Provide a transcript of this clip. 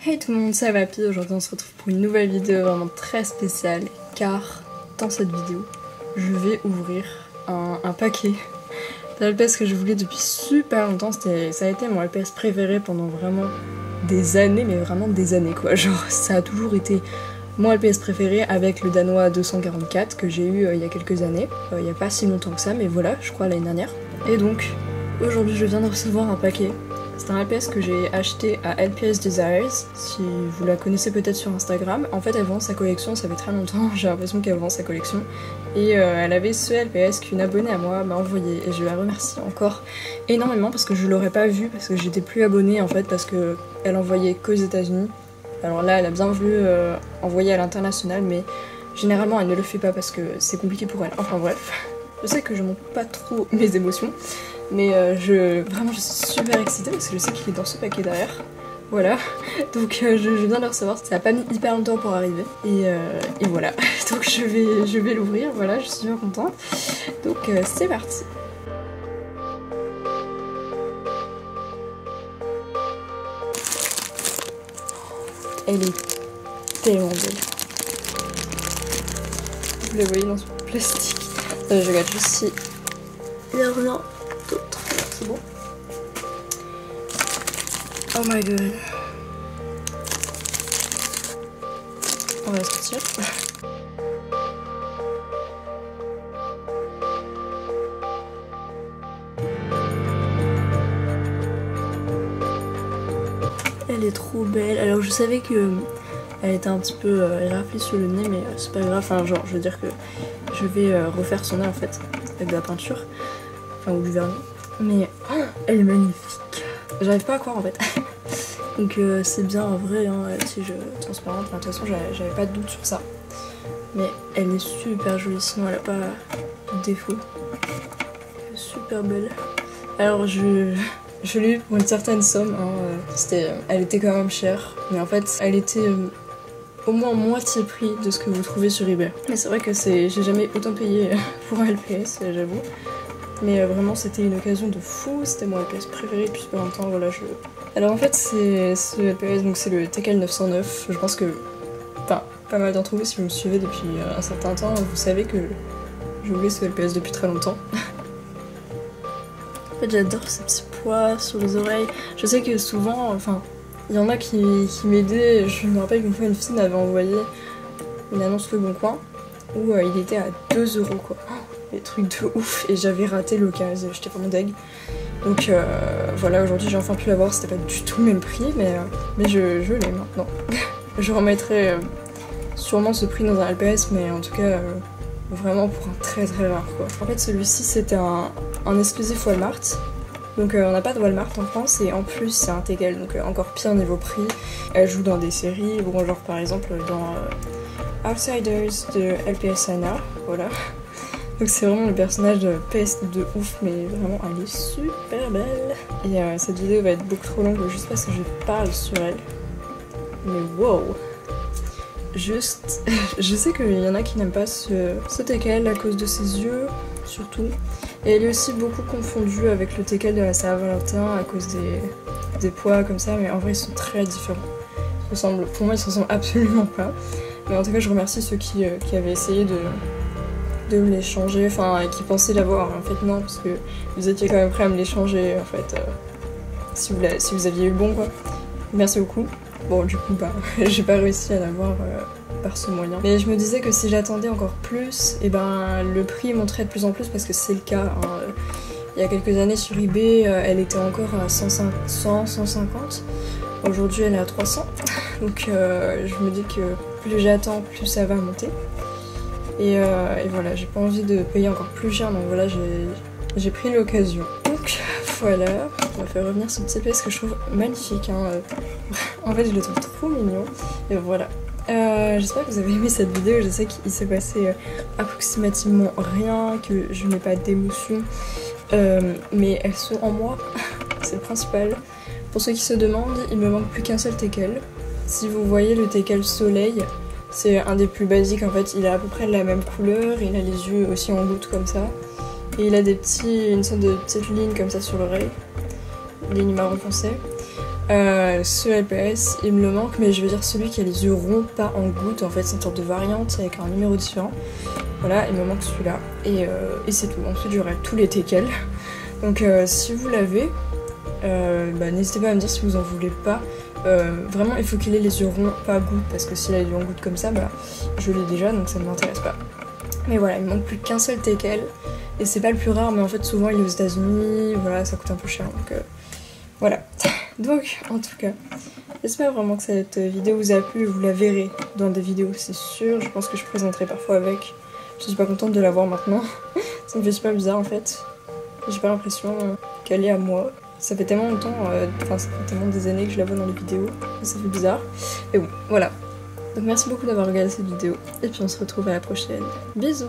Hey tout le monde, c'est Vapi. Aujourd'hui on se retrouve pour une nouvelle vidéo vraiment très spéciale car dans cette vidéo je vais ouvrir un paquet d'un LPS que je voulais depuis super longtemps. Ça a été mon LPS préféré pendant vraiment des années, mais vraiment des années quoi. Genre ça a toujours été mon LPS préféré avec le Danois 244 que j'ai eu il y a quelques années. Il n'y a pas si longtemps que ça, mais voilà, je crois l'année dernière. Et donc aujourd'hui je viens de recevoir un paquet. C'est un LPS que j'ai acheté à LPS Desires, si vous la connaissez peut-être sur Instagram. En fait elle vend sa collection, ça fait très longtemps, j'ai l'impression qu'elle vend sa collection. Et elle avait ce LPS qu'une abonnée à moi m'a envoyé et je la remercie encore énormément parce que je l'aurais pas vu, parce que j'étais plus abonnée en fait, parce que elle envoyait qu'aux États-Unis. Alors là elle a bien voulu envoyer à l'international, mais généralement elle ne le fait pas parce que c'est compliqué pour elle. Enfin bref, je sais que je montre pas trop mes émotions. Mais vraiment je suis super excitée parce que je sais qu'il est dans ce paquet derrière. Voilà, donc je viens de le recevoir, ça a pas mis hyper longtemps pour arriver. Et voilà, donc je vais l'ouvrir, voilà, je suis super contente. Donc c'est parti. Elle est tellement belle. Vous la voyez dans ce plastique. Je regarde juste si il y a rien d'autre. C'est bon. Oh my god. On va la sortir. Elle est trop belle. Alors je savais que elle était un petit peu raflée sur le nez, mais c'est pas grave. Enfin genre je veux dire que je vais refaire son nez en fait avec de la peinture. Enfin ou du vernis. Mais oh, elle est magnifique. J'arrive pas à croire en fait. Donc c'est bien en vrai, hein, si je transparente. Enfin, de toute façon j'avais pas de doute sur ça. Mais elle est super jolie, sinon elle a pas de défaut. Elle est super belle. Alors je l'ai eu pour une certaine somme, hein. Elle était quand même chère. Mais en fait elle était au moins moitié prix de ce que vous trouvez sur eBay. Mais c'est vrai que j'ai jamais autant payé pour un LPS, j'avoue. Mais vraiment c'était une occasion de fou, c'était mon LPS préféré depuis super longtemps, voilà. Alors en fait c'est ce LPS, donc c'est le TKL 909, je pense que, enfin pas mal d'entre vous si vous me suivez depuis un certain temps, vous savez que je voulais ce LPS depuis très longtemps. En fait j'adore ces petits pois sur les oreilles, je sais que souvent, enfin il y en a qui m'aidaient, je me rappelle qu'une fois une fille m'avait envoyé une annonce Le Bon Coin où il était à 2 € quoi. Des trucs de ouf et j'avais raté l'occasion, j'étais vraiment deg. Donc voilà, aujourd'hui j'ai enfin pu l'avoir, c'était pas du tout le même prix, mais je l'ai maintenant. Je remettrai sûrement ce prix dans un LPS, mais en tout cas vraiment pour un très très rare quoi. En fait celui-ci c'était un exclusif Walmart, donc on n'a pas de Walmart en France et en plus c'est un TKL, donc encore pire niveau prix. Elle joue dans des séries, bon genre par exemple dans Outsiders de LPS Anna, voilà. Donc c'est vraiment le personnage de PS de ouf, mais vraiment elle est super belle. Et cette vidéo va être beaucoup trop longue juste parce que je parle sur elle. Mais wow! Juste, je sais qu'il y en a qui n'aiment pas ce TKL à cause de ses yeux, surtout. Et elle est aussi beaucoup confondue avec le TKL de la Saint-Valentin à cause des poids comme ça, mais en vrai ils sont très différents. Pour moi ils se ressemblent absolument pas. Mais en tout cas je remercie ceux qui avaient essayé de me les changer, enfin qui pensaient l'avoir, en fait non, parce que vous étiez quand même prêts à me les changer en fait, si vous aviez eu le bon quoi. Merci beaucoup. Bon du coup bah j'ai pas réussi à l'avoir par ce moyen. Mais je me disais que si j'attendais encore plus, et ben le prix monterait de plus en plus parce que c'est le cas. Hein. Il y a quelques années sur eBay, elle était encore à 150. Aujourd'hui elle est à 300. Donc je me dis que plus j'attends, plus ça va monter. Et voilà, j'ai pas envie de payer encore plus cher, donc voilà, j'ai pris l'occasion. Donc voilà, on va faire revenir ce petit LPS que je trouve magnifique. Hein. En fait, je le trouve trop mignon. Et voilà. J'espère que vous avez aimé cette vidéo. Je sais qu'il s'est passé approximativement rien, que je n'ai pas d'émotions, mais elles sont en moi. C'est le principal. Pour ceux qui se demandent, il me manque plus qu'un seul TKL. Si vous voyez le TKL Soleil, c'est un des plus basiques en fait, il a à peu près la même couleur, il a les yeux aussi en gouttes comme ça. Et il a une sorte de petite ligne comme ça sur l'oreille, ligne marron foncé. Ce LPS, il me le manque, mais je veux dire celui qui a les yeux ronds, pas en goutte. En fait, c'est une sorte de variante avec un numéro différent. Voilà, il me manque celui-là. Et c'est tout. Ensuite, j'aurai tous les teckels. Donc, si vous l'avez, n'hésitez pas à me dire si vous en voulez pas. Vraiment, il faut qu'il ait les yeux ronds, pas à goutte, parce que s'il a les yeux en goutte comme ça, je l'ai déjà, donc ça ne m'intéresse pas. Mais voilà, il me manque plus qu'un seul teckel. Et c'est pas le plus rare, mais en fait, souvent, il est aux États-Unis. Voilà, ça coûte un peu cher, donc voilà. Donc, en tout cas, j'espère vraiment que cette vidéo vous a plu. Vous la verrez dans des vidéos, c'est sûr. Je pense que je présenterai parfois avec. Je suis pas contente de la voir maintenant. Ça me fait super bizarre, en fait. J'ai pas l'impression qu'elle est à moi. Ça fait tellement longtemps, ça fait tellement des années que je la vois dans les vidéos. Ça fait bizarre. Mais bon, voilà. Donc merci beaucoup d'avoir regardé cette vidéo. Et puis on se retrouve à la prochaine. Bisous!